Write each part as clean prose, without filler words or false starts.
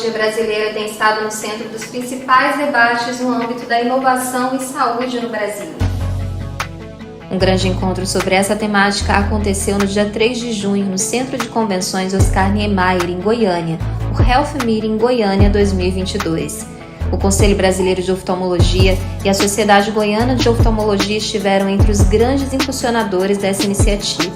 oftalmologia brasileira tem estado no centro dos principais debates no âmbito da inovação e saúde no Brasil. Um grande encontro sobre essa temática aconteceu no dia 3 de junho no Centro de Convenções Oscar Niemeyer, em Goiânia, o Health Meeting Goiânia 2022. O Conselho Brasileiro de Oftalmologia e a Sociedade Goiana de Oftalmologia estiveram entre os grandes impulsionadores dessa iniciativa.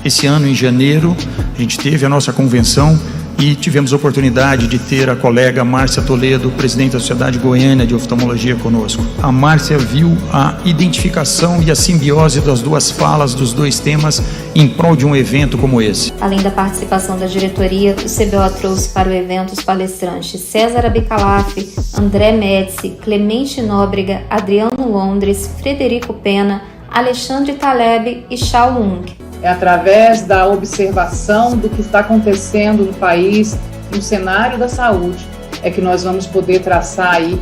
Esse ano, em janeiro, a gente teve a nossa convenção e tivemos a oportunidade de ter a colega Márcia Toledo, presidente da Sociedade Goiana de Oftalmologia, conosco. A Márcia viu a identificação e a simbiose das duas falas, dos dois temas, em prol de um evento como esse. Além da participação da diretoria, o CBO trouxe para o evento os palestrantes César Abicalaf, André Médici, Clemente Nóbrega, Adriano Londres, Frederico Pena, Alexandre Taleb e Shao Lung. É através da observação do que está acontecendo no país, no cenário da saúde, é que nós vamos poder traçar aí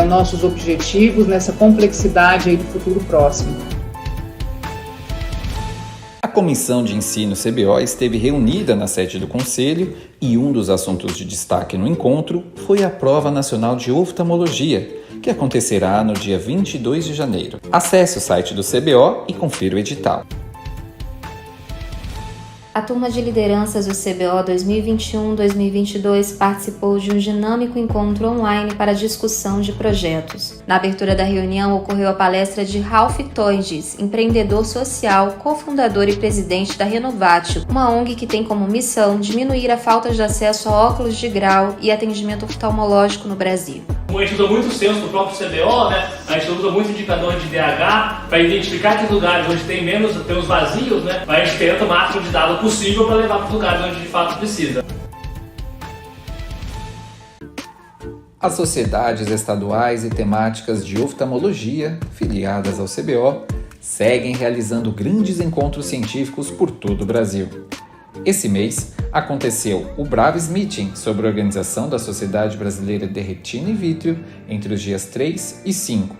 os nossos objetivos nessa complexidade aí do futuro próximo. A Comissão de Ensino CBO esteve reunida na sede do Conselho e um dos assuntos de destaque no encontro foi a Prova Nacional de Oftalmologia, que acontecerá no dia 22 de janeiro. Acesse o site do CBO e confira o edital. A turma de lideranças do CBO 2021-2022 participou de um dinâmico encontro online para discussão de projetos. Na abertura da reunião ocorreu a palestra de Ralph Toides, empreendedor social, cofundador e presidente da Renovatio, uma ONG que tem como missão diminuir a falta de acesso a óculos de grau e atendimento oftalmológico no Brasil. A gente usa muito o censo do próprio CBO, né? A gente usa muito indicador de DH para identificar aqueles lugares onde tem os vazios, né? Mas a gente tenta o máximo de dado possível para levar para os lugares onde de fato precisa. As sociedades estaduais e temáticas de oftalmologia, filiadas ao CBO, seguem realizando grandes encontros científicos por todo o Brasil. Esse mês aconteceu o Braves Meeting sobre a organização da Sociedade Brasileira de Retina e Vítreo entre os dias 3 e 5,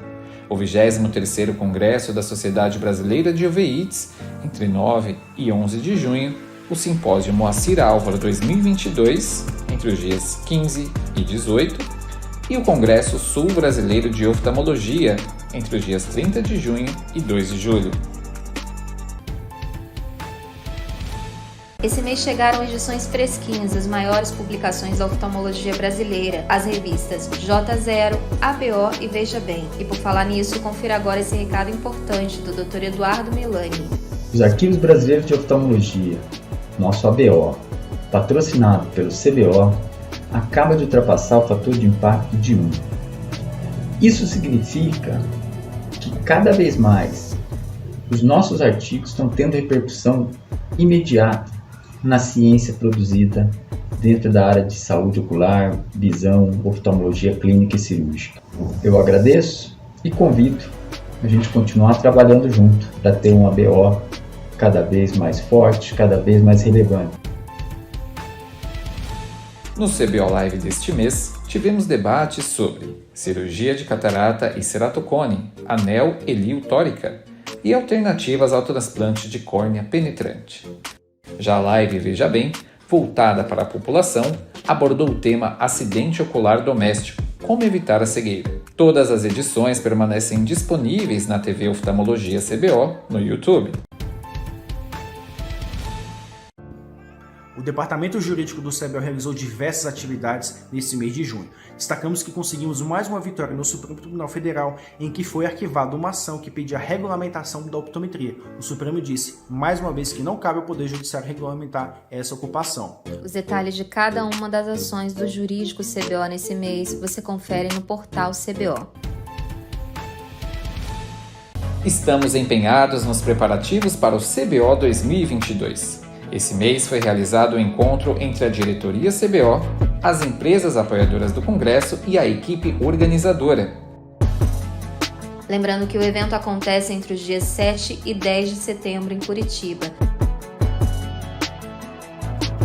o 23º Congresso da Sociedade Brasileira de Uveites entre 9 e 11 de junho, o Simpósio Moacir Álvaro 2022 entre os dias 15 e 18 e o Congresso Sul Brasileiro de Oftalmologia entre os dias 30 de junho e 2 de julho. Esse mês chegaram edições fresquinhas das maiores publicações da oftalmologia brasileira, as revistas J0, ABO e Veja Bem. E por falar nisso, confira agora esse recado importante do Dr. Eduardo Milani. Os Arquivos Brasileiros de Oftalmologia, nosso ABO, patrocinado pelo CBO, acaba de ultrapassar o fator de impacto de 1. Isso significa que cada vez mais os nossos artigos estão tendo repercussão imediata na ciência produzida dentro da área de saúde ocular, visão, oftalmologia clínica e cirúrgica. Eu agradeço e convido a gente continuar trabalhando junto para ter um ABO cada vez mais forte, cada vez mais relevante. No CBO Live deste mês, tivemos debates sobre cirurgia de catarata e ceratocone, anel helio tórica e alternativas ao transplante de córnea penetrante. Já a live Veja Bem, voltada para a população, abordou o tema acidente ocular doméstico, como evitar a cegueira. Todas as edições permanecem disponíveis na TV Oftalmologia CBO no YouTube. O Departamento Jurídico do CBO realizou diversas atividades nesse mês de junho. Destacamos que conseguimos mais uma vitória no Supremo Tribunal Federal, em que foi arquivada uma ação que pedia a regulamentação da optometria. O Supremo disse, mais uma vez, que não cabe ao Poder Judiciário regulamentar essa ocupação. Os detalhes de cada uma das ações do Jurídico CBO nesse mês você confere no portal CBO. Estamos empenhados nos preparativos para o CBO 2022. Esse mês foi realizado o encontro entre a diretoria CBO, as empresas apoiadoras do Congresso e a equipe organizadora. Lembrando que o evento acontece entre os dias 7 e 10 de setembro em Curitiba.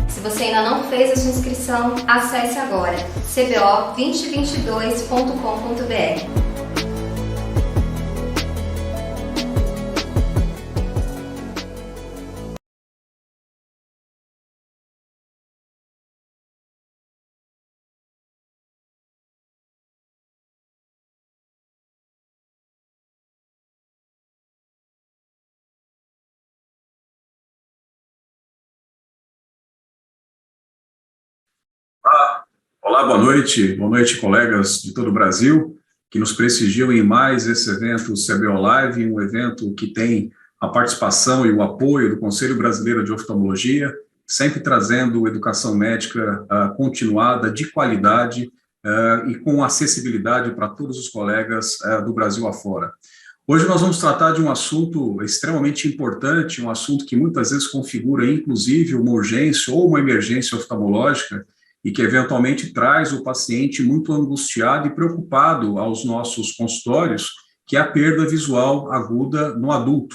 Se você ainda não fez a sua inscrição, acesse agora cbo2022.com.br. Olá, boa noite, colegas de todo o Brasil, que nos prestigiam em mais esse evento CBO Live, um evento que tem a participação e o apoio do Conselho Brasileiro de Oftalmologia, sempre trazendo educação médica continuada, de qualidade e com acessibilidade para todos os colegas do Brasil afora. Hoje nós vamos tratar de um assunto extremamente importante, um assunto que muitas vezes configura, inclusive, uma urgência ou uma emergência oftalmológica e que, eventualmente, traz o paciente muito angustiado e preocupado aos nossos consultórios, que é a perda visual aguda no adulto.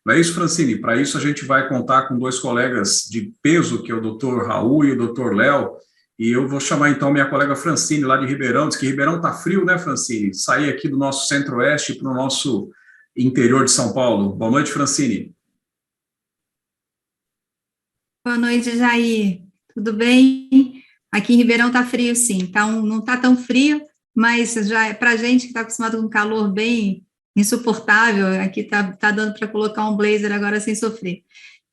Não é isso, Francine? Para isso, a gente vai contar com dois colegas de peso, que é o Dr. Raul e o Dr. Léo, e eu vou chamar, então, minha colega Francine, lá de Ribeirão. Diz que Ribeirão está frio, né, Francine? Sair aqui do nosso centro-oeste para o nosso interior de São Paulo. Boa noite, Francine. Boa noite, Jair. Tudo bem? Aqui em Ribeirão está frio, sim. Não está tão frio, mas já é para a gente que está acostumado com um calor bem insuportável. Aqui tá dando para colocar um blazer agora sem sofrer.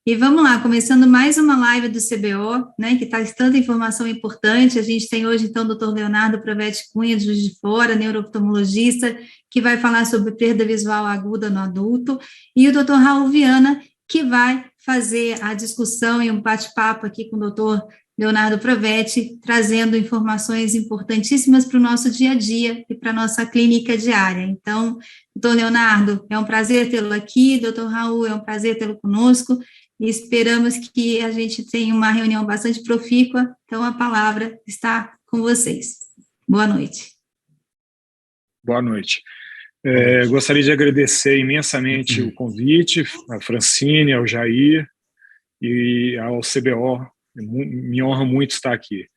E vamos lá, começando mais uma live do CBO, né, que traz tanta informação importante. A gente tem hoje, então, o Dr. Leonardo Provetti Cunha, de Juiz de Fora, neurooftalmologista, que vai falar sobre perda visual aguda no adulto, e o Dr. Raul Viana, que vai fazer a discussão e um bate-papo aqui com o Dr. Leonardo Provetti, trazendo informações importantíssimas para o nosso dia a dia e para a nossa clínica diária. Então, doutor Leonardo, é um prazer tê-lo aqui, doutor Raul, é um prazer tê-lo conosco, e esperamos que a gente tenha uma reunião bastante profícua, então a palavra está com vocês. Boa noite. Boa noite. Gostaria de agradecer imensamente o convite, à Francine, ao Jair e ao CBO. Me honra muito estar aqui.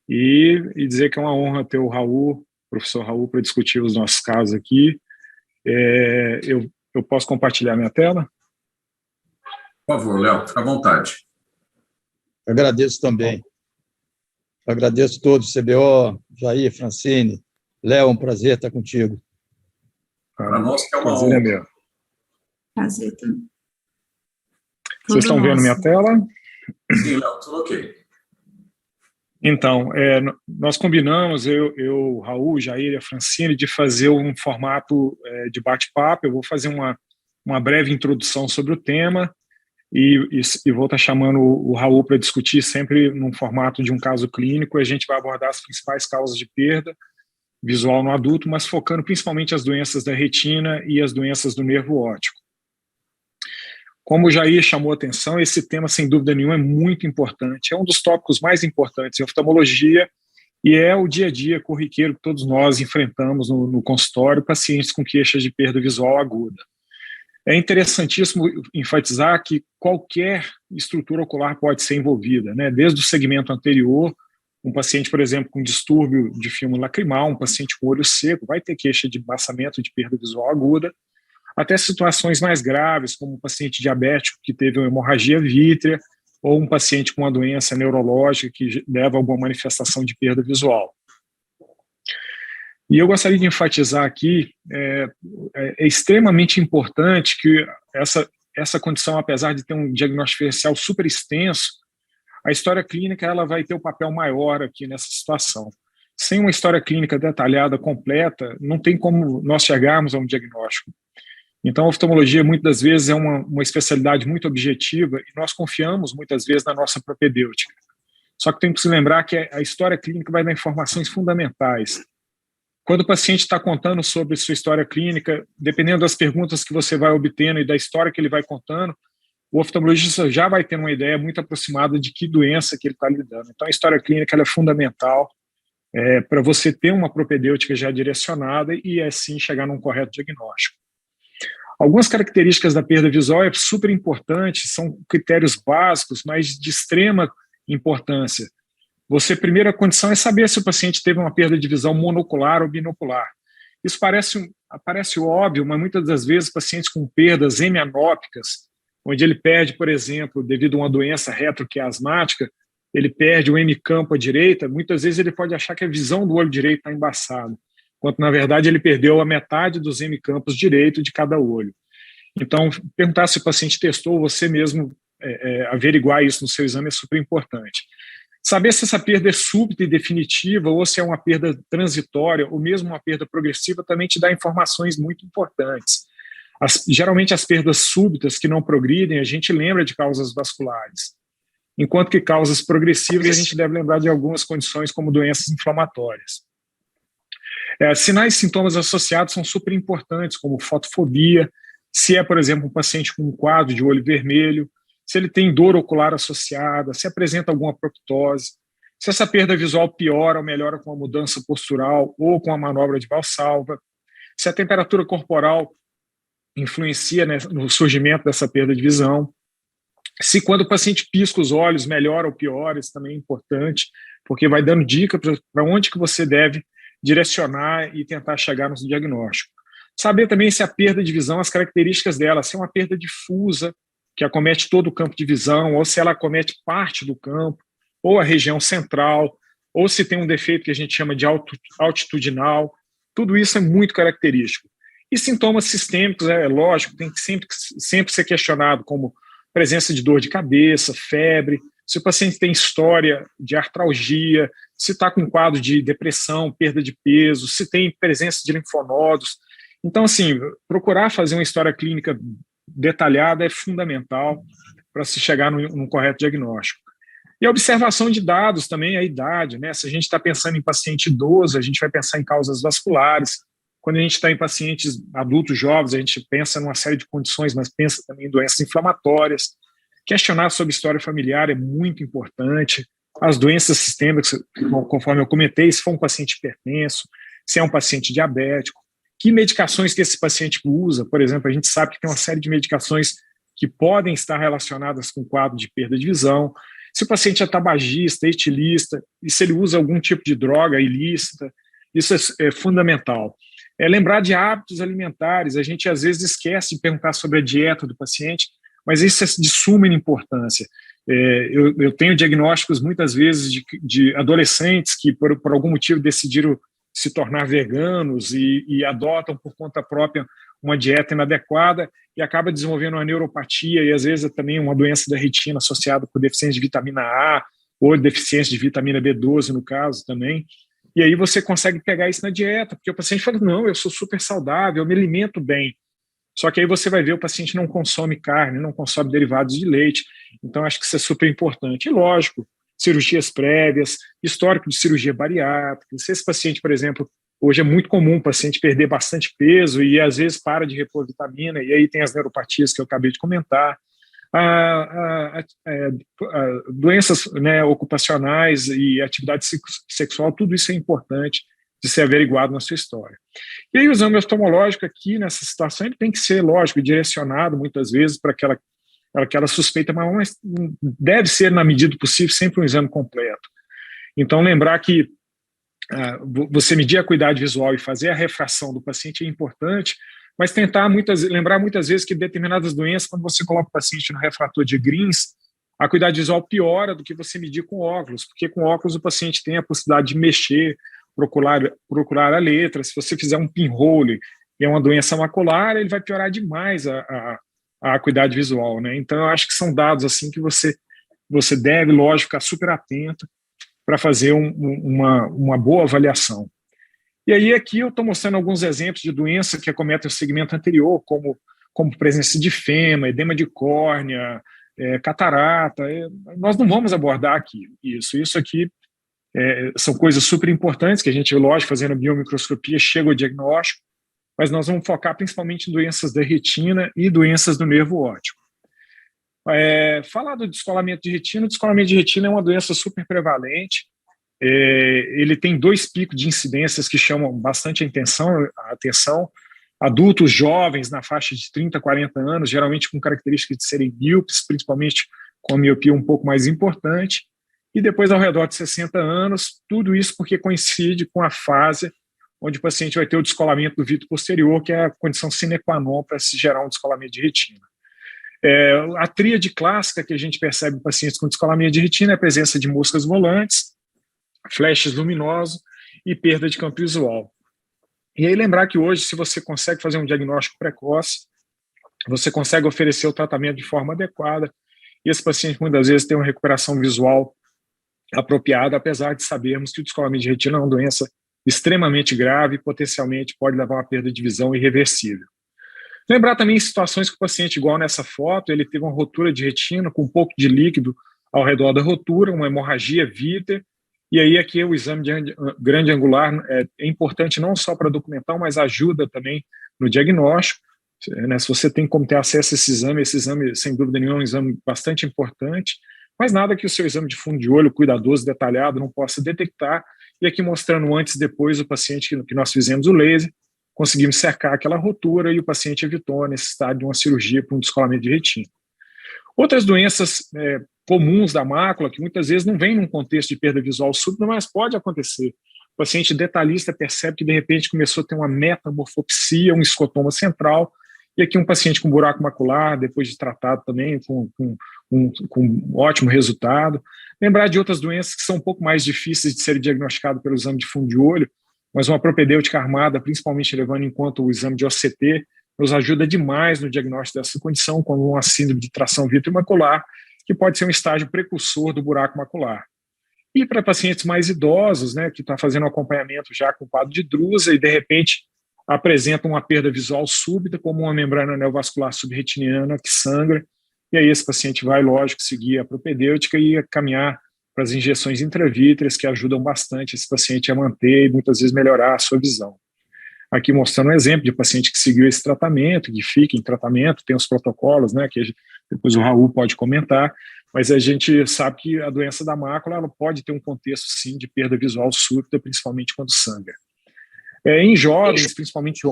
E dizer que é uma honra ter o Raul, professor Raul, para discutir os nossos casos aqui. Eu posso compartilhar minha tela? Por favor, Léo, fica à vontade. Agradeço também. Agradeço a todos, CBO, Jair, Francine, Léo, um prazer estar contigo. Para nós que é uma prazer honra. É meu. Prazer também. Vocês estão vendo minha tela? Sim, Léo, tudo ok. Então, nós combinamos, eu, Raul, Jair e a Francine, de fazer um formato de bate-papo. Eu vou fazer uma breve introdução sobre o tema e vou estar chamando o Raul para discutir sempre num formato de um caso clínico. A gente vai abordar as principais causas de perda visual no adulto, mas focando principalmente as doenças da retina e as doenças do nervo óptico. Como o Jair chamou a atenção, esse tema, sem dúvida nenhuma, é muito importante. É um dos tópicos mais importantes em oftalmologia e é o dia a dia corriqueiro que todos nós enfrentamos no consultório, pacientes com queixas de perda visual aguda. É interessantíssimo enfatizar que qualquer estrutura ocular pode ser envolvida, né? Desde o segmento anterior, um paciente, por exemplo, com distúrbio de filme lacrimal, um paciente com olho seco, vai ter queixa de embaçamento de perda visual aguda, até situações mais graves, como um paciente diabético que teve uma hemorragia vítrea, ou um paciente com uma doença neurológica que leva a alguma manifestação de perda visual. E eu gostaria de enfatizar aqui, é extremamente importante que essa condição, apesar de ter um diagnóstico diferencial super extenso, a história clínica ela vai ter um papel maior aqui nessa situação. Sem uma história clínica detalhada, completa, não tem como nós chegarmos a um diagnóstico. Então, a oftalmologia, muitas das vezes, é uma especialidade muito objetiva e nós confiamos, muitas vezes, na nossa propedêutica. Só que tem que se lembrar que a história clínica vai dar informações fundamentais. Quando o paciente está contando sobre sua história clínica, dependendo das perguntas que você vai obtendo e da história que ele vai contando, o oftalmologista já vai ter uma ideia muito aproximada de que doença que ele está lidando. Então, a história clínica ela é fundamental para você ter uma propedêutica já direcionada e, assim, chegar num correto diagnóstico. Algumas características da perda visual é super importante, são critérios básicos, mas de extrema importância. Primeira condição é saber se o paciente teve uma perda de visão monocular ou binocular. Isso parece óbvio, mas muitas das vezes pacientes com perdas hemianópicas, onde ele perde, por exemplo, devido a uma doença retroquiasmática, ele perde o hemicampo à direita, muitas vezes ele pode achar que a visão do olho direito está embaçada, enquanto, na verdade, ele perdeu a metade dos hemicampos direito de cada olho. Então, perguntar se o paciente testou, você mesmo averiguar isso no seu exame é super importante. Saber se essa perda é súbita e definitiva ou se é uma perda transitória ou mesmo uma perda progressiva também te dá informações muito importantes. Geralmente as perdas súbitas que não progridem, a gente lembra de causas vasculares, enquanto que causas progressivas a gente deve lembrar de algumas condições como doenças inflamatórias. Sinais e sintomas associados são super importantes, como fotofobia, se é, por exemplo, um paciente com um quadro de olho vermelho, se ele tem dor ocular associada, se apresenta alguma proctose, se essa perda visual piora ou melhora com a mudança postural ou com a manobra de Valsalva, se a temperatura corporal influencia, né, no surgimento dessa perda de visão, se quando o paciente pisca os olhos melhora ou piora, isso também é importante, porque vai dando dica para onde que você deve direcionar e tentar chegar no diagnóstico. Saber também se a perda de visão, as características dela, se é uma perda difusa, que acomete todo o campo de visão, ou se ela acomete parte do campo, ou a região central, ou se tem um defeito que a gente chama de altitudinal, tudo isso é muito característico. E sintomas sistêmicos, lógico, tem que sempre ser questionado, como presença de dor de cabeça, febre, se o paciente tem história de artralgia, se está com quadro de depressão, perda de peso, se tem presença de linfonodos. Então, assim, procurar fazer uma história clínica detalhada é fundamental para se chegar num correto diagnóstico. E a observação de dados também, a idade, né? Se a gente está pensando em paciente idoso, a gente vai pensar em causas vasculares. Quando a gente está em pacientes adultos jovens, a gente pensa numa série de condições, mas pensa também em doenças inflamatórias. Questionar sobre história familiar é muito importante. As doenças sistêmicas, conforme eu comentei, se for um paciente hipertenso, se é um paciente diabético, que medicações que esse paciente usa. Por exemplo, a gente sabe que tem uma série de medicações que podem estar relacionadas com o quadro de perda de visão. Se o paciente é tabagista, etilista, e se ele usa algum tipo de droga ilícita, isso é fundamental. Lembrar de hábitos alimentares, a gente às vezes esquece de perguntar sobre a dieta do paciente, mas isso é de suma importância. Eu tenho diagnósticos muitas vezes de adolescentes que por algum motivo decidiram se tornar veganos e adotam por conta própria uma dieta inadequada e acaba desenvolvendo uma neuropatia e às vezes também uma doença da retina associada com deficiência de vitamina A ou deficiência de vitamina B12 no caso também. E aí você consegue pegar isso na dieta, porque o paciente fala, não, eu sou super saudável, eu me alimento bem. Só que aí você vai ver o paciente não consome carne, não consome derivados de leite. Então acho que isso é super importante. E lógico, cirurgias prévias, histórico de cirurgia bariátrica. Se esse paciente, por exemplo, hoje é muito comum o paciente perder bastante peso e às vezes para de repor vitamina, e aí tem as neuropatias que eu acabei de comentar, doenças, né, ocupacionais e atividade sexual, tudo isso é importante de ser averiguado na sua história. E aí o exame oftalmológico aqui, nessa situação, ele tem que ser, lógico, direcionado muitas vezes para aquela suspeita, mas deve ser, na medida do possível, sempre um exame completo. Então, lembrar que você medir a acuidade visual e fazer a refração do paciente é importante, mas lembrar muitas vezes que determinadas doenças, quando você coloca o paciente no refrator de Grins, a acuidade visual piora do que você medir com óculos, porque com óculos o paciente tem a possibilidade de mexer, procurar a letra. Se você fizer um pinhole e é uma doença macular, ele vai piorar demais a acuidade visual, né? Então, eu acho que são dados assim que você deve, lógico, ficar super atento para fazer uma boa avaliação. E aí aqui eu estou mostrando alguns exemplos de doenças que acometem o segmento anterior, como presença de fema, edema de córnea, catarata. Nós não vamos abordar aqui isso. Isso aqui são coisas super importantes que a gente, lógico, fazendo biomicroscopia, chega ao diagnóstico, mas nós vamos focar principalmente em doenças da retina e doenças do nervo óptico. Falar do descolamento de retina, o descolamento de retina é uma doença super prevalente. Ele tem 2 picos de incidências que chamam bastante a atenção. Adultos jovens na faixa de 30 a 40 anos, geralmente com características de serem míopes, principalmente com a miopia um pouco mais importante, e depois ao redor de 60 anos, tudo isso porque coincide com a fase onde o paciente vai ter o descolamento do vítreo posterior, que é a condição sine qua non para se gerar um descolamento de retina. A tríade clássica que a gente percebe em pacientes com descolamento de retina é a presença de moscas volantes, flashes luminosos e perda de campo visual. E aí lembrar que hoje, se você consegue fazer um diagnóstico precoce, você consegue oferecer o tratamento de forma adequada, e esse paciente muitas vezes tem uma recuperação visual apropriada, apesar de sabermos que o descolamento de retina é uma doença extremamente grave e potencialmente pode levar a uma perda de visão irreversível. Lembrar também situações que o paciente, igual nessa foto, ele teve uma rotura de retina com um pouco de líquido ao redor da rotura, uma hemorragia vítrea, e aí aqui o exame de grande angular é importante não só para documentar, mas ajuda também no diagnóstico, né? Se você tem como ter acesso a esse exame, sem dúvida nenhuma é um exame bastante importante, mas nada que o seu exame de fundo de olho cuidadoso, detalhado, não possa detectar, e aqui mostrando antes e depois o paciente que nós fizemos o laser, conseguimos cercar aquela rotura e o paciente evitou a necessidade de uma cirurgia para um descolamento de retina. Outras doenças comuns da mácula, que muitas vezes não vêm num contexto de perda visual súbita, mas pode acontecer. O paciente detalhista percebe que de repente começou a ter uma metamorfopsia, um escotoma central, e aqui um paciente com buraco macular, depois de tratado também, com um ótimo resultado. Lembrar de outras doenças que são um pouco mais difíceis de serem diagnosticadas pelo exame de fundo de olho, mas uma propedêutica armada, principalmente levando em conta o exame de OCT, nos ajuda demais no diagnóstico dessa condição, como uma síndrome de tração vitreomacular, que pode ser um estágio precursor do buraco macular. E para pacientes mais idosos, né, que estão fazendo um acompanhamento já com quadro de drusa e, de repente, apresentam uma perda visual súbita, como uma membrana neovascular subretiniana que sangra, e aí esse paciente vai, lógico, seguir a propedêutica e caminhar para as injeções intravítreas, que ajudam bastante esse paciente a manter e muitas vezes melhorar a sua visão. Aqui mostrando um exemplo de paciente que seguiu esse tratamento, que fica em tratamento, tem os protocolos, né, que depois o Raul pode comentar, mas a gente sabe que a doença da mácula ela pode ter um contexto, sim, de perda visual súbita, principalmente quando sangra. Em jovens, principalmente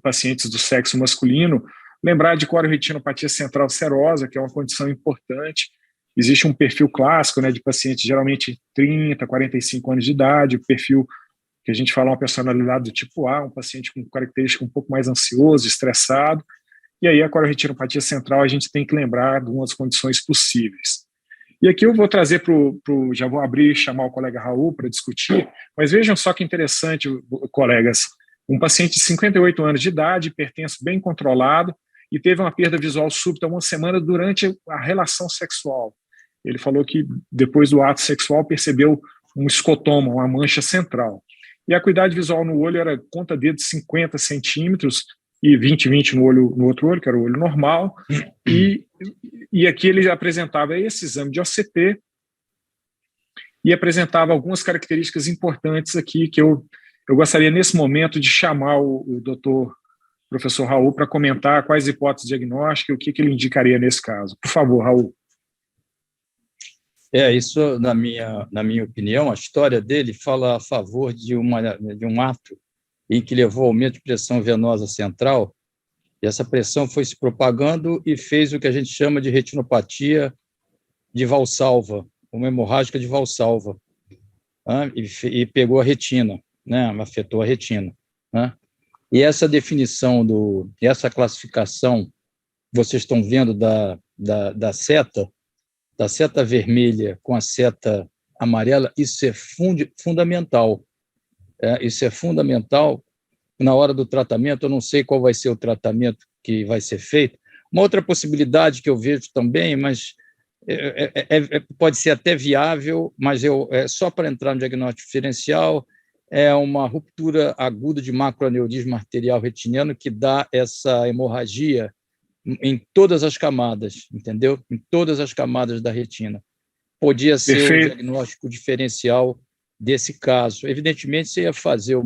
pacientes do sexo masculino, lembrar de coriretinopatia central serosa, que é uma condição importante. Existe um perfil clássico, né, de pacientes geralmente 30, 45 anos de idade, o perfil que a gente fala uma personalidade do tipo A, um paciente com característica um pouco mais ansioso, estressado, e aí a coriretinopatia central a gente tem que lembrar de umas condições possíveis. E aqui eu vou trazer já vou abrir e chamar o colega Raul para discutir, mas vejam só que interessante, colegas, um paciente de 58 anos de idade, hipertenso bem controlado, e teve uma perda visual súbita uma semana durante a relação sexual. Ele falou que depois do ato sexual percebeu um escotoma, uma mancha central. E a acuidade visual no olho era conta-dedo de 50 centímetros e 20 no outro olho, que era o olho normal. E aqui ele apresentava esse exame de OCT e apresentava algumas características importantes aqui que eu gostaria nesse momento de chamar o doutor professor Raul para comentar quais hipóteses diagnósticas e o que ele indicaria nesse caso. Por favor, Raul. Isso, na minha opinião, a história dele fala a favor de um ato em que levou ao aumento de pressão venosa central, e essa pressão foi se propagando e fez o que a gente chama de retinopatia de Valsalva, uma hemorrágica de Valsalva, né? E pegou a retina, né? Afetou a retina, né? E essa definição, essa classificação, vocês estão vendo da seta vermelha com a seta amarela, isso é fundamental. Isso é fundamental na hora do tratamento. Eu não sei qual vai ser o tratamento que vai ser feito. Uma outra possibilidade que eu vejo também, mas pode ser até viável, mas só para entrar no diagnóstico diferencial, é uma ruptura aguda de macroaneurisma arterial retiniano que dá essa hemorragia em todas as camadas, entendeu? Em todas as camadas da retina. Podia ser o diagnóstico diferencial desse caso. Evidentemente, você ia fazer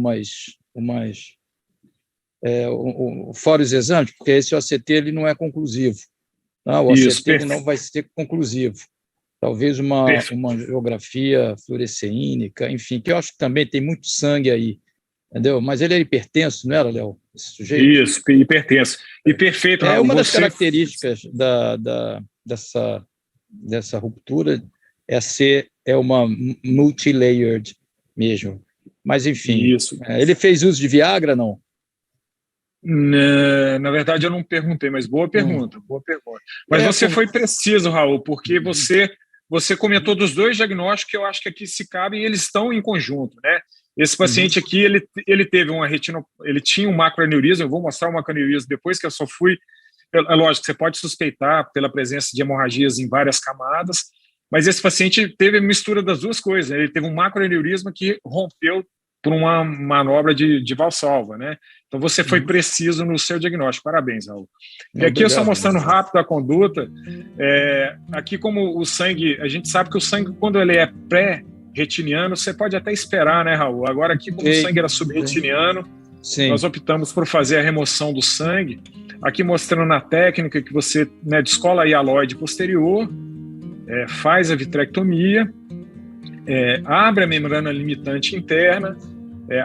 fora os exames, porque esse OCT ele não é conclusivo. Tá? O OCT ele não vai ser conclusivo. Talvez uma geografia fluoresceínica, enfim, que eu acho que também tem muito sangue aí, entendeu? Mas ele é hipertenso, não era, Léo? Esse sujeito? Isso, hipertenso. E perfeito. Uma das características dessa ruptura é uma multilayered mesmo. Mas, enfim, ele fez uso de Viagra, não? Na verdade, eu não perguntei, mas boa pergunta. Mas você foi preciso, Raul, porque você comentou dos dois diagnósticos que eu acho que aqui se cabem e eles estão em conjunto, né? Esse paciente aqui, ele teve uma retina, ele tinha um macroaneurisma, eu vou mostrar o macroaneurisma depois, que eu só fui... É lógico, você pode suspeitar pela presença de hemorragias em várias camadas, Mas esse paciente teve a mistura das duas coisas, né? Ele teve um macroaneurisma que rompeu por uma manobra de Valsalva, né? Então você foi preciso no seu diagnóstico. Parabéns, Raul. E aqui eu só mostrando rápido a conduta. Aqui como o sangue, a gente sabe que o sangue, quando ele é pré-retiniano, você pode até esperar, né, Raul? Agora aqui, como o sangue era subretiniano, nós optamos por fazer a remoção do sangue. Aqui mostrando na técnica que você, né, descola a hialoide posterior, faz a vitrectomia, abre a membrana limitante interna,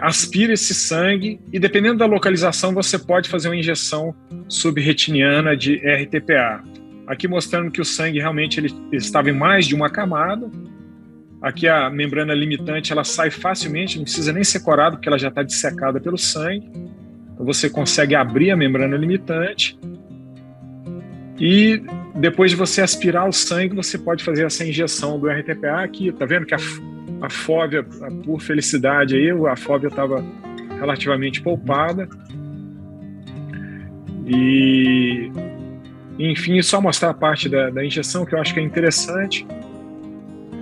aspira esse sangue e, dependendo da localização, você pode fazer uma injeção subretiniana de RTPA. Aqui mostrando que o sangue realmente ele estava em mais de uma camada. Aqui a membrana limitante ela sai facilmente, não precisa nem ser corada, porque ela já está dissecada pelo sangue. Então você consegue abrir a membrana limitante e depois de você aspirar o sangue, você pode fazer essa injeção do RTPA aqui. Tá vendo que a fóvea, por felicidade aí, a fóvea estava relativamente poupada. E, enfim, só mostrar a parte da injeção, que eu acho que é interessante.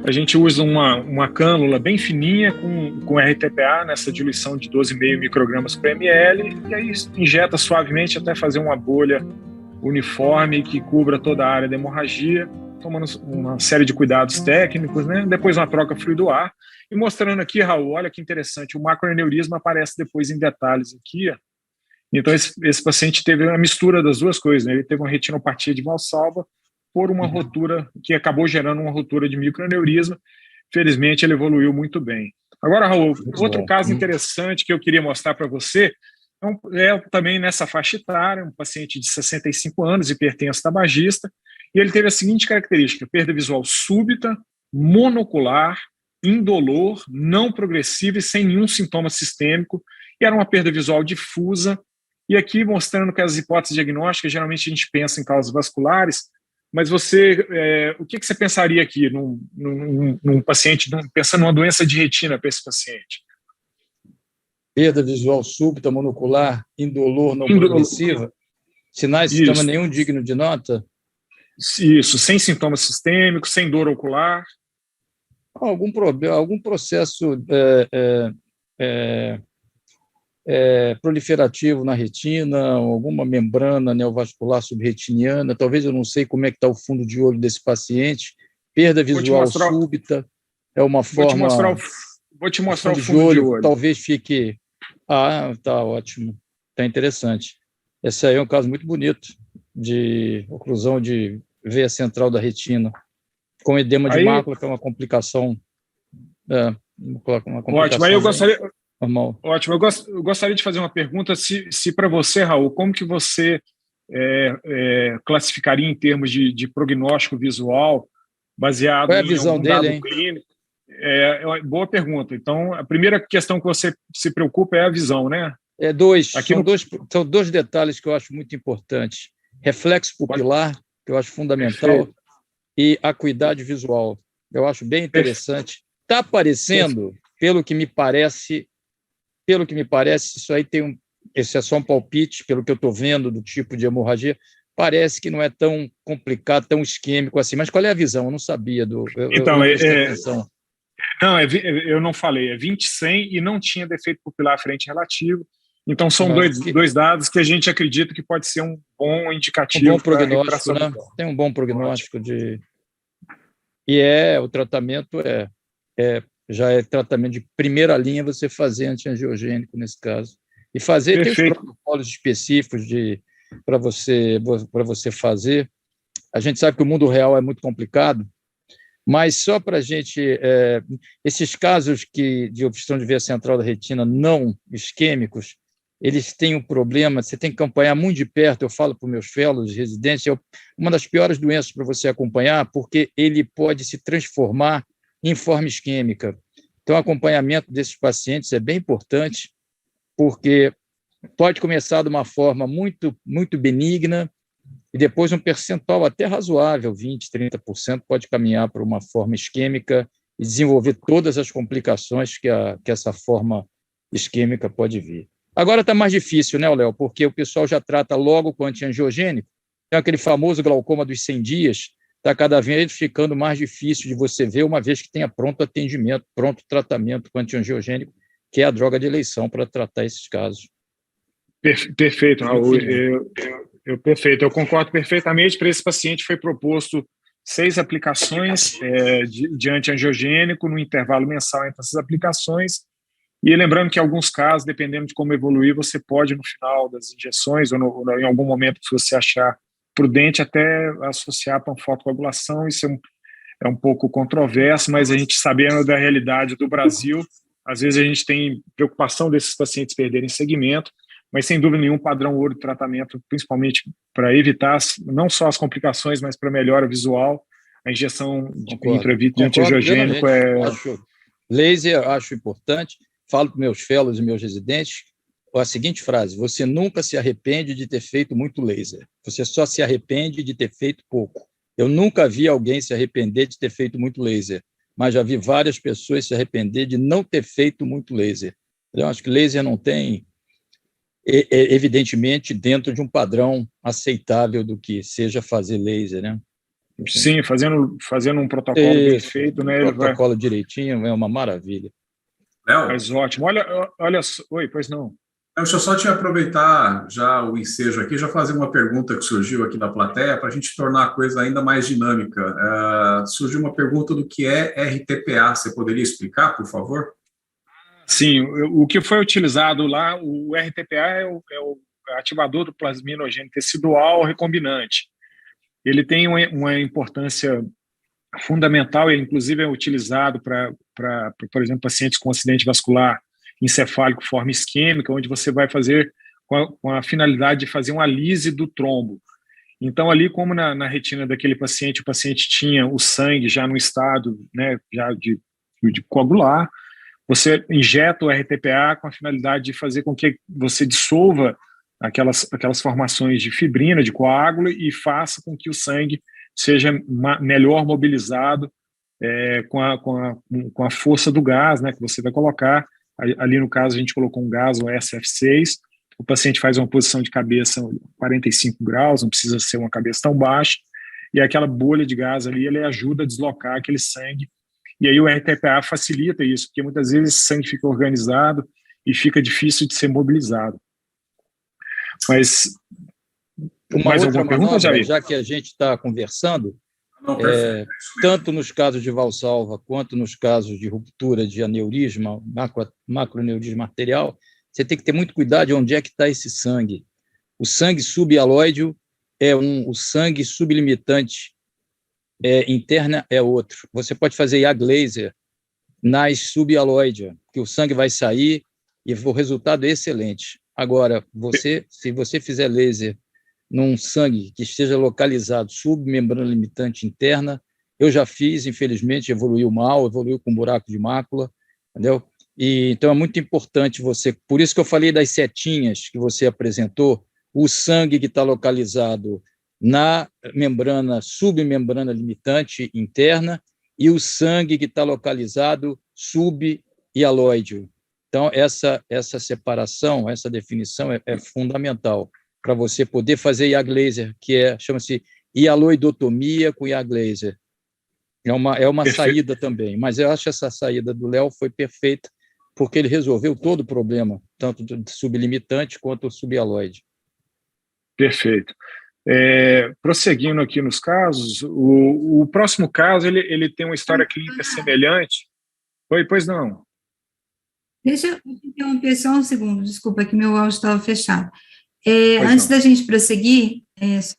A gente usa uma cânula bem fininha com RTPA nessa diluição de 12,5 microgramas por ml, e aí injeta suavemente até fazer uma bolha uniforme que cubra toda a área da hemorragia, tomando uma série de cuidados técnicos, né? Depois uma troca fluido-ar. E mostrando aqui, Raul, olha que interessante, o macroaneurisma aparece depois em detalhes aqui. Ó. Então esse paciente teve a mistura das duas coisas, né? Ele teve uma retinopatia de Valsalva por uma rotura, que acabou gerando uma rotura de microaneurisma. Felizmente, ele evoluiu muito bem. Agora, Raul, outro caso interessante que eu queria mostrar para você é também nessa faixa etária, um paciente de 65 anos, hipertenso tabagista, e ele teve a seguinte característica: perda visual súbita, monocular, indolor, não progressiva e sem nenhum sintoma sistêmico, e era uma perda visual difusa. E aqui mostrando que as hipóteses diagnósticas, geralmente a gente pensa em causas vasculares, mas você, o que você pensaria aqui num paciente, pensando numa doença de retina para esse paciente? Perda visual súbita, monocular, indolor, não progressiva, sinais de sintoma nenhum digno de nota? Isso, sem sintomas sistêmicos, sem dor ocular. Algum problema, algum processo proliferativo na retina, alguma membrana neovascular subretiniana, talvez, eu não sei como é que está o fundo de olho desse paciente. Perda visual súbita é uma forma... Vou te mostrar o fundo de olho. Talvez fique... tá ótimo, tá interessante. Esse aí é um caso muito bonito de oclusão de veia central da retina, com edema de mácula, que é uma complicação. Ótimo, aí eu gostaria... Normal. Ótimo, eu gostaria de fazer uma pergunta, se para você, Raul, como que você classificaria em termos de prognóstico visual, baseado em algum dado clínico? Boa pergunta. Então, a primeira questão que você se preocupa é a visão, né? São dois detalhes que eu acho muito importantes. Reflexo pupilar, que eu acho fundamental, perfeito, e acuidade visual. Eu acho bem interessante. Está aparecendo, pelo que me parece, isso aí esse é só um palpite, pelo que eu estou vendo do tipo de hemorragia, parece que não é tão complicado, tão isquêmico assim. Mas qual é a visão? Eu não sabia Não, eu não falei, é 20/100 e não tinha defeito pupilar frente relativo. Então, são dois dados que a gente acredita que pode ser um bom indicativo. Um bom prognóstico, né? Tem um bom prognóstico o tratamento já é tratamento de primeira linha, você fazer antiangiogênico nesse caso. E fazer, perfeito, tem os protocolos específicos para você fazer. A gente sabe que o mundo real é muito complicado, mas só para a gente... esses casos de obstrução de veia central da retina não isquêmicos, eles têm um problema, você tem que acompanhar muito de perto. Eu falo para os meus fellows, residentes, é uma das piores doenças para você acompanhar, porque ele pode se transformar em forma isquêmica. Então, o acompanhamento desses pacientes é bem importante, porque pode começar de uma forma muito, muito benigna, e depois um percentual até razoável, 20%, 30%, pode caminhar para uma forma isquêmica e desenvolver todas as complicações que essa forma isquêmica pode vir. Agora está mais difícil, né, Léo? Porque o pessoal já trata logo com antiangiogênico. Tem aquele famoso glaucoma dos 100 dias, está cada vez ficando mais difícil de você ver, uma vez que tenha pronto atendimento, pronto tratamento com antiangiogênico, que é a droga de eleição para tratar esses casos. Perfeito, Raul. Perfeito. Eu concordo perfeitamente. Para esse paciente foi proposto 6 aplicações de antiangiogênico no intervalo mensal entre essas aplicações. E lembrando que em alguns casos, dependendo de como evoluir, você pode, no final das injeções, ou em algum momento, se você achar prudente, até associar a panfotocoagulação. Isso é um pouco controverso, mas a gente, sabendo da realidade do Brasil, às vezes a gente tem preocupação desses pacientes perderem segmento, mas sem dúvida nenhuma, padrão ouro de tratamento, principalmente para evitar não só as complicações, mas para melhora visual, a injeção intravítrea de antiangiogênico Laser, acho importante. Falo para meus fellows e meus residentes a seguinte frase: você nunca se arrepende de ter feito muito laser, você só se arrepende de ter feito pouco. Eu nunca vi alguém se arrepender de ter feito muito laser, mas já vi várias pessoas se arrepender de não ter feito muito laser. Eu acho que laser não tem, evidentemente, dentro de um padrão aceitável do que seja fazer laser, né? Sim, fazendo um protocolo bem feito, né? Um protocolo direitinho é uma maravilha. Mas ótimo. Olha, oi, pois não. Deixa eu só te aproveitar já o ensejo aqui, já fazer uma pergunta que surgiu aqui da plateia para a gente tornar a coisa ainda mais dinâmica. Surgiu uma pergunta do que é RTPA. Você poderia explicar, por favor? Sim, o que foi utilizado lá, o RTPA é o ativador do plasminogênio tecidual recombinante. Ele tem uma importância fundamental, ele inclusive é utilizado para, por exemplo, pacientes com acidente vascular encefálico forma isquêmica, onde você vai fazer com a finalidade de fazer uma lise do trombo. Então, ali, como na retina daquele paciente, o paciente tinha o sangue já no estado, né, já de coagular, você injeta o RTPA com a finalidade de fazer com que você dissolva aquelas formações de fibrina, de coágulo, e faça com que o sangue seja melhor mobilizado com a força do gás, né, que você vai colocar. Ali, no caso, a gente colocou um gás, o SF6, o paciente faz uma posição de cabeça 45 graus, não precisa ser uma cabeça tão baixa, e aquela bolha de gás ali, ele ajuda a deslocar aquele sangue, e aí o RTPA facilita isso, porque muitas vezes esse sangue fica organizado e fica difícil de ser mobilizado. Mas mais alguma pergunta, Jair? Já que a gente está conversando, tanto nos casos de valsalva quanto nos casos de ruptura de aneurisma, macroneurisma arterial, você tem que ter muito cuidado de onde é que está esse sangue. O sangue subialóideo o sangue sublimitante interna é outro. Você pode fazer IAG laser nas subialóideas, que o sangue vai sair e o resultado é excelente. Agora, se você fizer laser num sangue que esteja localizado submembrana limitante interna, eu já fiz, infelizmente, evoluiu mal, evoluiu com buraco de mácula, entendeu? E, então é muito importante por isso que eu falei das setinhas que você apresentou, o sangue que está localizado na submembrana limitante interna e o sangue que está localizado subialóideo. Então, essa separação, essa definição é fundamental para você poder fazer IAG laser, que chama-se hialoidotomia com IAG laser. É uma saída também, mas eu acho que essa saída do Léo foi perfeita, porque ele resolveu todo o problema, tanto do sublimitante quanto o subialóide. Perfeito. Prosseguindo aqui nos casos, o próximo caso, ele tem uma história clínica semelhante. Pois não. Deixa eu interromper só um segundo, desculpa, que meu áudio estava fechado. Antes da gente prosseguir, só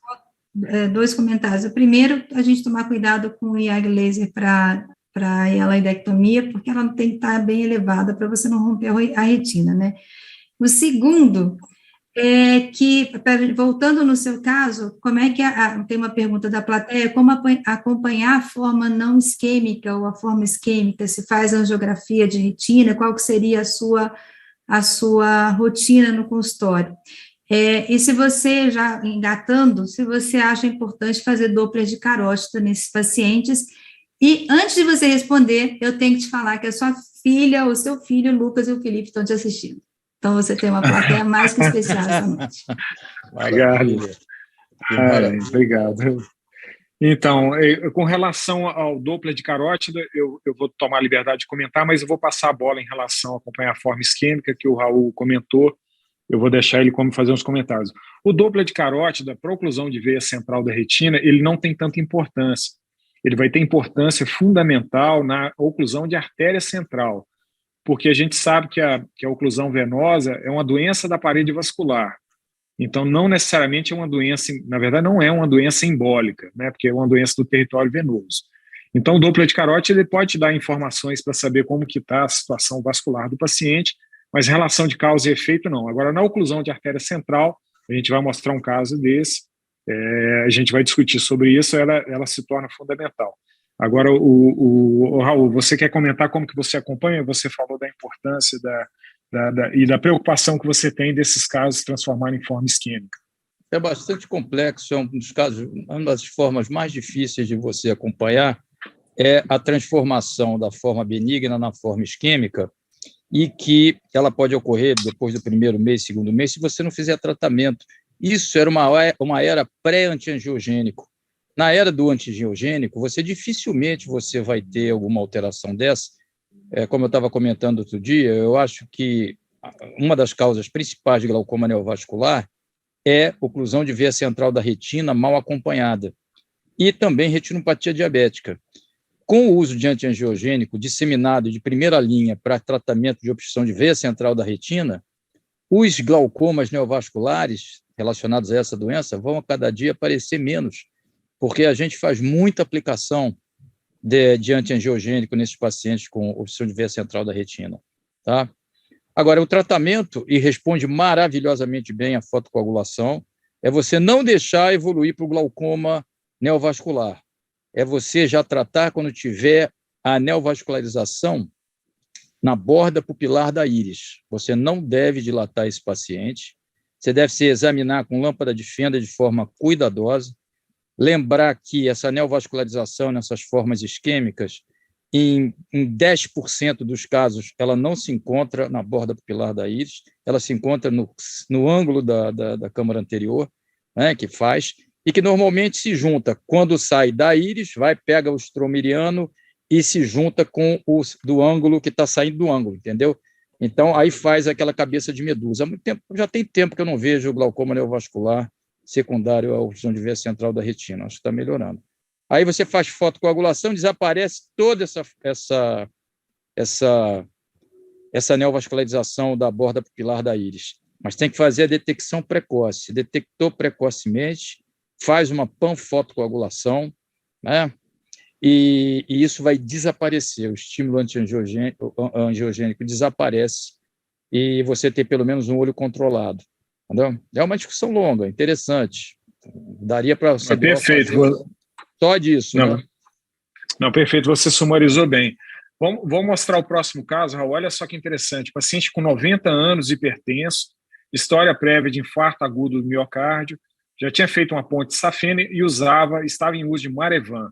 2 comentários. O primeiro, a gente tomar cuidado com o IAG laser para a hialoidectomia, porque ela tem que estar bem elevada para você não romper a retina, né? O segundo é que, voltando no seu caso, como é que tem uma pergunta da plateia, como acompanhar a forma não isquêmica ou a forma isquêmica, se faz angiografia de retina, qual que seria a sua rotina no consultório? E se você, já engatando, se você acha importante fazer Doppler de carótida nesses pacientes, e antes de você responder, eu tenho que te falar que a sua filha, o seu filho, o Lucas e o Felipe estão te assistindo. Então, você tem uma plateia mais que especial essa noite. Obrigado. Então, com relação ao Doppler de carótida, eu vou tomar a liberdade de comentar, mas eu vou passar a bola em relação a acompanhar a forma isquêmica que o Raul comentou. Eu vou deixar ele fazer uns comentários. O Doppler de carótida, para a oclusão de veia central da retina, ele não tem tanta importância. Ele vai ter importância fundamental na oclusão de artéria central, porque a gente sabe que a oclusão venosa é uma doença da parede vascular. Então, não necessariamente é uma doença, na verdade, não é uma doença embólica, né, porque é uma doença do território venoso. Então, o Doppler de carótida ele pode te dar informações para saber como que está a situação vascular do paciente, mas relação de causa e efeito não. Agora, na oclusão de artéria central, a gente vai mostrar um caso desse, a gente vai discutir sobre isso, ela se torna fundamental. Agora, o Raul, você quer comentar como que você acompanha? Você falou da importância e da preocupação que você tem desses casos se transformarem em forma isquêmica. É bastante complexo, é um dos casos, uma das formas mais difíceis de você acompanhar é a transformação da forma benigna na forma isquêmica, e que ela pode ocorrer depois do primeiro mês, segundo mês, se você não fizer tratamento. Isso era uma era pré-antiangiogênico. Na era do antiangiogênico, dificilmente você vai ter alguma alteração dessa. Como eu estava comentando outro dia, eu acho que uma das causas principais de glaucoma neovascular é oclusão de veia central da retina mal acompanhada e também retinopatia diabética. Com o uso de antiangiogênico disseminado de primeira linha para tratamento de obstrução de veia central da retina, os glaucomas neovasculares relacionados a essa doença vão a cada dia aparecer menos, porque a gente faz muita aplicação de antiangiogênico nesses pacientes com obstrução de veia central da retina. Tá? Agora, o tratamento, e responde maravilhosamente bem a fotocoagulação, é você não deixar evoluir para o glaucoma neovascular. É você já tratar quando tiver a neovascularização na borda pupilar da íris. Você não deve dilatar esse paciente, você deve se examinar com lâmpada de fenda de forma cuidadosa, lembrar que essa neovascularização nessas formas isquêmicas, em 10% dos casos, ela não se encontra na borda pupilar da íris, ela se encontra no ângulo da câmara anterior, né, que faz, e que normalmente se junta, quando sai da íris, pega o estromeriano e se junta com o do ângulo que está saindo do ângulo, entendeu? Então, aí faz aquela cabeça de medusa. Há muito tempo, já tem tempo que eu não vejo glaucoma neovascular secundário à obstrução de veia central da retina. Acho que está melhorando. Aí você faz fotocoagulação, desaparece toda essa neovascularização da borda pupilar da íris. Mas tem que fazer a detecção precoce. Detectou precocemente, faz uma panfotocoagulação, né? E isso vai desaparecer. O estímulo antiangiogênico desaparece e você tem pelo menos um olho controlado. Entendeu? É uma discussão longa, interessante. Daria para você perfeito. Só disso. Não, né? Não, perfeito, você sumarizou bem. Vamos mostrar o próximo caso, Raul. Olha só que interessante. Paciente com 90 anos, hipertenso, história prévia de infarto agudo do miocárdio, já tinha feito uma ponte safena e estava em uso de Marevan.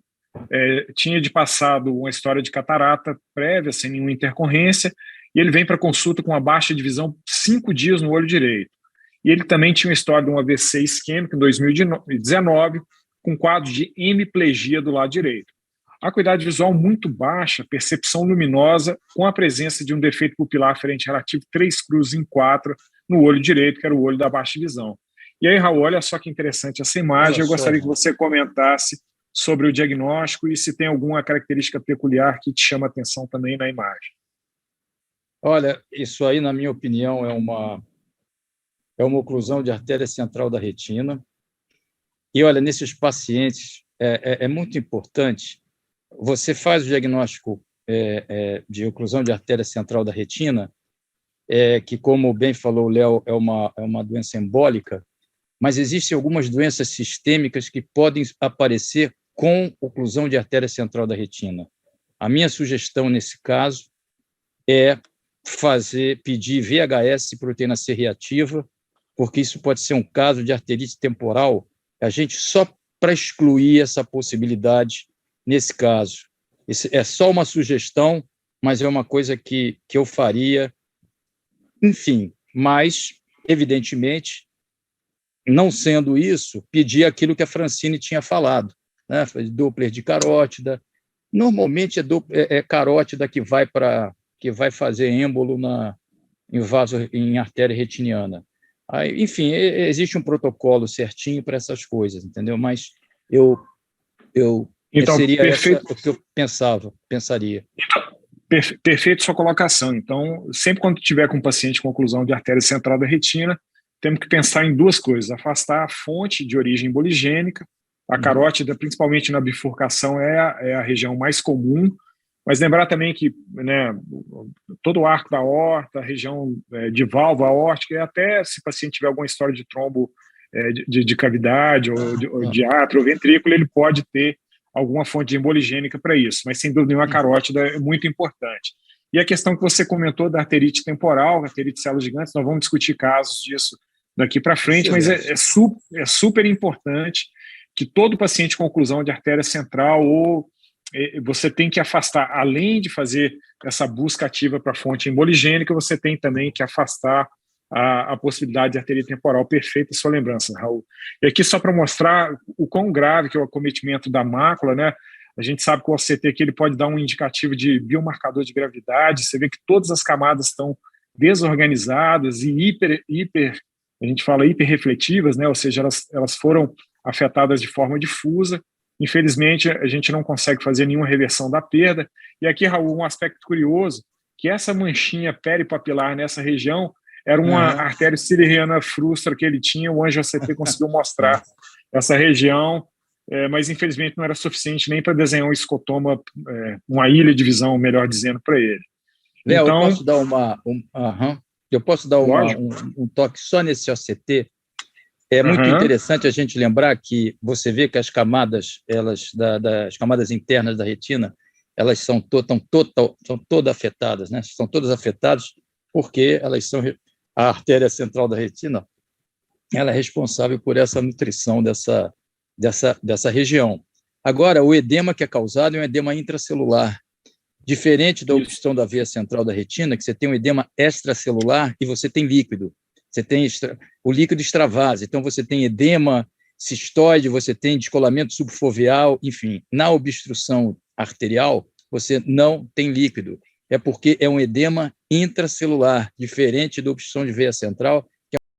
Tinha passado uma história de catarata prévia, sem nenhuma intercorrência, e ele vem para consulta com uma baixa de visão 5 dias no olho direito. E ele também tinha uma história de um AVC isquêmico em 2019, com quadro de hemiplegia do lado direito. Acuidade visual muito baixa, percepção luminosa, com a presença de um defeito pupilar aferente relativo 3 cruzes em 4 no olho direito, que era o olho da baixa visão. E aí, Raul, olha só que interessante essa imagem. Eu gostaria que você comentasse sobre o diagnóstico e se tem alguma característica peculiar que te chama a atenção também na imagem. Olha, isso aí, na minha opinião, é uma oclusão de artéria central da retina. E, olha, nesses pacientes, é muito importante, você faz o diagnóstico de oclusão de artéria central da retina, que, como bem falou o Léo, é uma doença embólica, mas existem algumas doenças sistêmicas que podem aparecer com oclusão de artéria central da retina. A minha sugestão, nesse caso, é pedir VHS, proteína C reativa, porque isso pode ser um caso de arterite temporal, a gente só para excluir essa possibilidade nesse caso. Isso é só uma sugestão, mas é uma coisa que eu faria. Enfim, mas, evidentemente, não sendo isso, pedir aquilo que a Francine tinha falado, né? Doppler de carótida. Normalmente é carótida que vai fazer êmbolo em artéria retiniana. Aí, enfim, existe um protocolo certinho para essas coisas, entendeu? Mas Então, seria perfeito. o que eu pensaria. Perfeito sua colocação. Então, sempre quando tiver com um paciente com oclusão de artéria central da retina, temos que pensar em duas coisas: afastar a fonte de origem emboligênica. A carótida, principalmente na bifurcação, é a região mais comum, mas lembrar também que, né, todo o arco da aorta, a região de válvula aórtica, e até se o paciente tiver alguma história de trombo de cavidade ou de átrio ou ventrículo, ele pode ter alguma fonte emboligênica para isso, mas sem dúvida nenhuma a carótida é muito importante. E a questão que você comentou da arterite temporal, arterite de células gigantes, nós vamos discutir casos disso daqui para frente, mas é super importante que todo paciente com oclusão de artéria central você tem que afastar, além de fazer essa busca ativa para a fonte emboligênica, você tem também que afastar a possibilidade de arterite temporal. Perfeita sua lembrança, Raul. E aqui só para mostrar o quão grave que é o acometimento da mácula, né? A gente sabe que o OCT aqui ele pode dar um indicativo de biomarcador de gravidade. Você vê que todas as camadas estão desorganizadas e a gente fala hiperrefletivas, né? Ou seja, elas foram afetadas de forma difusa. Infelizmente, a gente não consegue fazer nenhuma reversão da perda. E aqui, Raul, um aspecto curioso, que essa manchinha peripapilar nessa região era uma artéria ciliarna frustra que ele tinha, o AngioCT conseguiu mostrar essa região, mas infelizmente não era suficiente nem para desenhar um escotoma, uma ilha de visão, melhor dizendo, para ele. Léo, então, eu posso dar um toque só nesse OCT? É muito interessante a gente lembrar que você vê que as camadas, das camadas internas da retina, elas são todas afetadas, né? São todas afetadas porque elas são a artéria central da retina, ela é responsável por essa nutrição dessa região. Agora, o edema que é causado é um edema intracelular, diferente da obstrução da veia central da retina, que você tem um edema extracelular e você tem líquido. Você tem o líquido extravasa, então você tem edema cistoide, você tem descolamento subfoveal, enfim. Na obstrução arterial, você não tem líquido. É porque é um edema intracelular, diferente da obstrução de veia central,